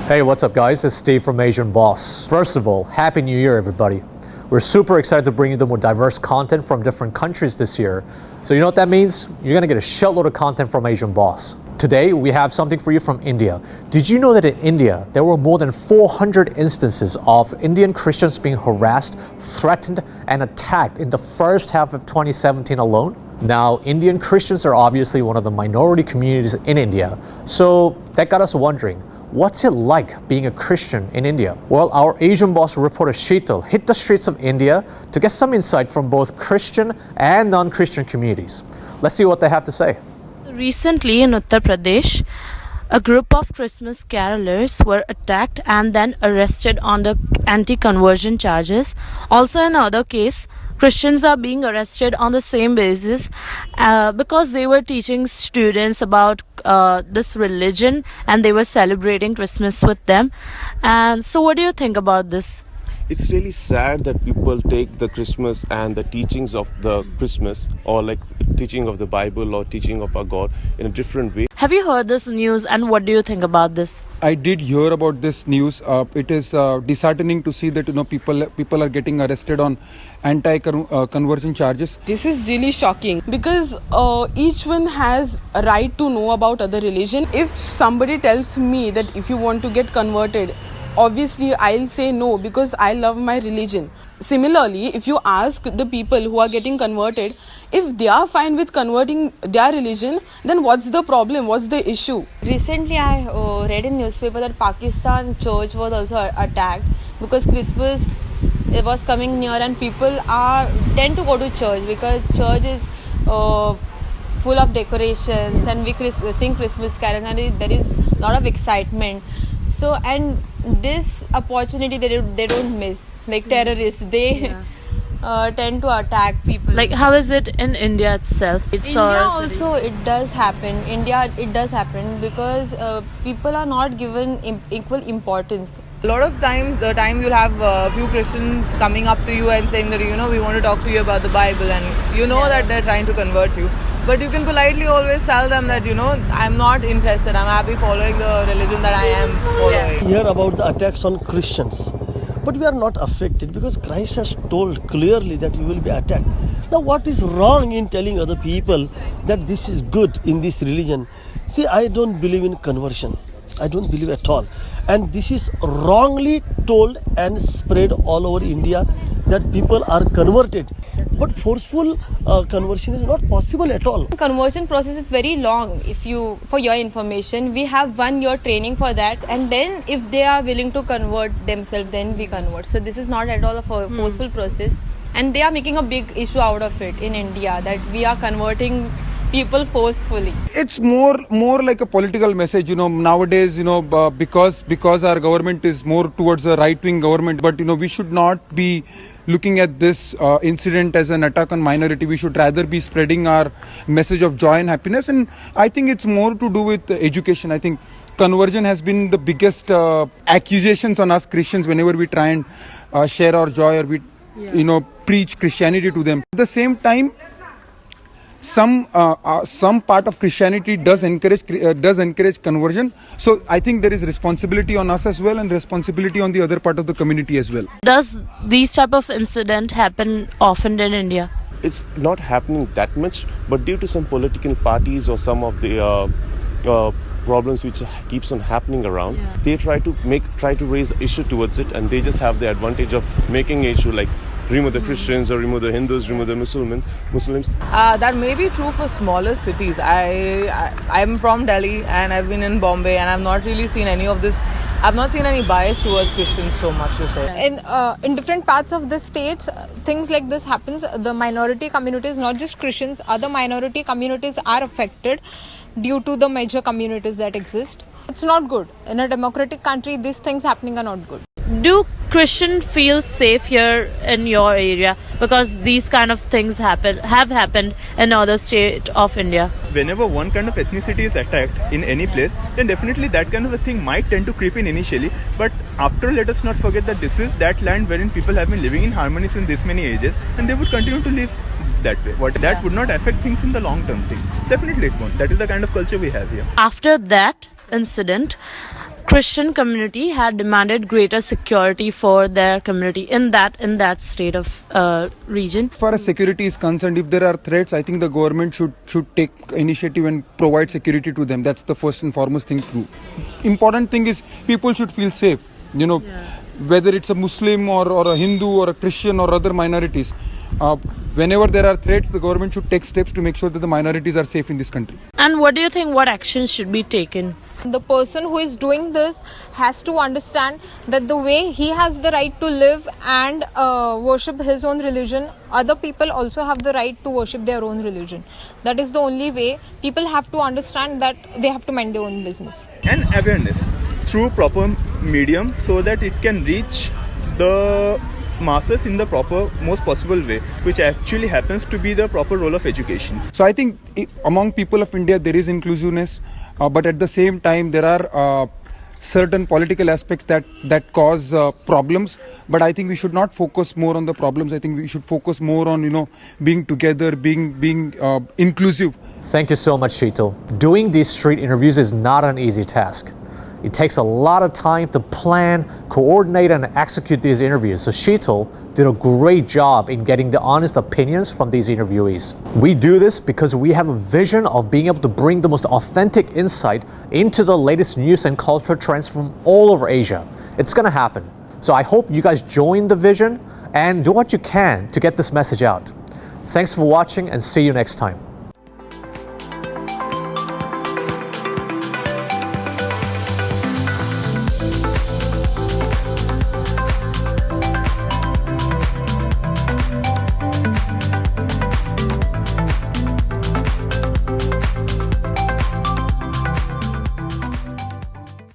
Hey, what's up guys? It's Steve from Asian Boss. First of all, Happy New Year everybody. We're super excited to bring you the more diverse content from different countries this year. So you know what that means? You're gonna get a shitload of content from Asian Boss. Today, we have something for you from India. Did you know that in India, there were more than 400 instances of Indian Christians being harassed, threatened, and attacked in the first half of 2017 alone? Now, Indian Christians are obviously one of the minority communities in India, so that got us wondering, what's it like being a Christian in India? Well, our Asian Boss reporter Sheetal hit the streets of India to get some insight from both Christian and non-Christian communities. Let's see what they have to say. Recently in Uttar Pradesh, a group of Christmas carolers were attacked and then arrested on the anti-conversion charges. Also in another case, Christians are being arrested on the same basis because they were teaching students about this religion and they were celebrating Christmas with them. And so what do you think about this? It's really sad that people take the Christmas and the teachings of the Christmas, or like teaching of the Bible or teaching of our God, in a different way. Have you heard this news and what do you think about this? I did hear about this news. It is disheartening to see that people are getting arrested on anti-conversion charges. This is really shocking because each one has a right to know about other religion. If somebody tells me that if you want to get converted, obviously I'll say no because I love my religion. Similarly, if you ask the people who are getting converted, if they are fine with converting their religion, then what's the problem? What's the issue? Recently, I read in newspaper that Pakistan church was also attacked because Christmas was coming near and people tend to go to church because church is full of decorations and we sing Christmas carols and there is a lot of excitement. So, and this opportunity they don't miss. Like terrorists, they tend to attack people. Like how is it in India itself? India also it does happen. It does happen because people are not given equal importance. A lot of times, you'll have a few Christians coming up to you and saying that, we want to talk to you about the Bible, and that they're trying to convert you. But you can politely always tell them that, I'm not interested. I'm happy following the religion that I am following. Hear about the attacks on Christians. But we are not affected because Christ has told clearly that you will be attacked. Now, what is wrong in telling other people that this is good in this religion? See, I don't believe in conversion. I don't believe at all. And this is wrongly told and spread all over India that people are converted. But forceful conversion is not possible at all. Conversion process is very long. For your information, we have 1 year training for that, and then if they are willing to convert themselves, then we convert. So this is not at all a forceful process, and they are making a big issue out of it in India that we are converting people forcefully. It's more like a political message, nowadays, because our government is more towards a right-wing government. But, we should not be looking at this incident as an attack on minority. We should rather be spreading our message of joy and happiness. And I think it's more to do with education. I think conversion has been the biggest accusations on us Christians whenever we try and share our joy or we, preach Christianity to them. At the same time, some part of Christianity does encourage conversion. So I think there is responsibility on us as well and responsibility on the other part of the community as well. Does these type of incident happen often in India? It's not happening that much, but due to some political parties or some of the problems which keeps on happening around, they try to raise issue towards it, and they just have the advantage of making issue like remove the Christians or remove the Hindus, remove the Muslims. That may be true for smaller cities. I'm from Delhi and I've been in Bombay and I've not really seen any of this. I've not seen any bias towards Christians so much. In different parts of the states, things like this happens. The minority communities, not just Christians, other minority communities are affected due to the major communities that exist. It's not good. In a democratic country, these things happening are not good. Do Christians feel safe here in your area because these kind of things have happened in other states of India? Whenever one kind of ethnicity is attacked in any place, then definitely that kind of a thing might tend to creep in initially. But after, let us not forget that this is that land wherein people have been living in harmony since this many ages, and they would continue to live that way. That would not affect things in the long term thing. Definitely it won't. That is the kind of culture we have here. After that incident, Christian community had demanded greater security for their community in that state of region. As far as security is concerned, if there are threats, I think the government should take initiative and provide security to them. That's the first and foremost thing to do. Important thing is people should feel safe. Whether it's a Muslim or a Hindu or a Christian or other minorities. Whenever there are threats, the government should take steps to make sure that the minorities are safe in this country. And what do you think, what actions should be taken? The person who is doing this has to understand that the way he has the right to live and worship his own religion, other people also have the right to worship their own religion. That is the only way. People have to understand that they have to mind their own business. And awareness through proper medium so that it can reach the masses in the proper, most possible way, which actually happens to be the proper role of education. So I think among people of India there is inclusiveness, but at the same time there are certain political aspects that cause problems. But I think we should not focus more on the problems. I think we should focus more on being together, being inclusive. Thank you so much, Sheetal. Doing these street interviews is not an easy task. It takes a lot of time to plan, coordinate, and execute these interviews. So Sheetal did a great job in getting the honest opinions from these interviewees. We do this because we have a vision of being able to bring the most authentic insight into the latest news and cultural trends from all over Asia. It's gonna happen. So I hope you guys join the vision and do what you can to get this message out. Thanks for watching and see you next time.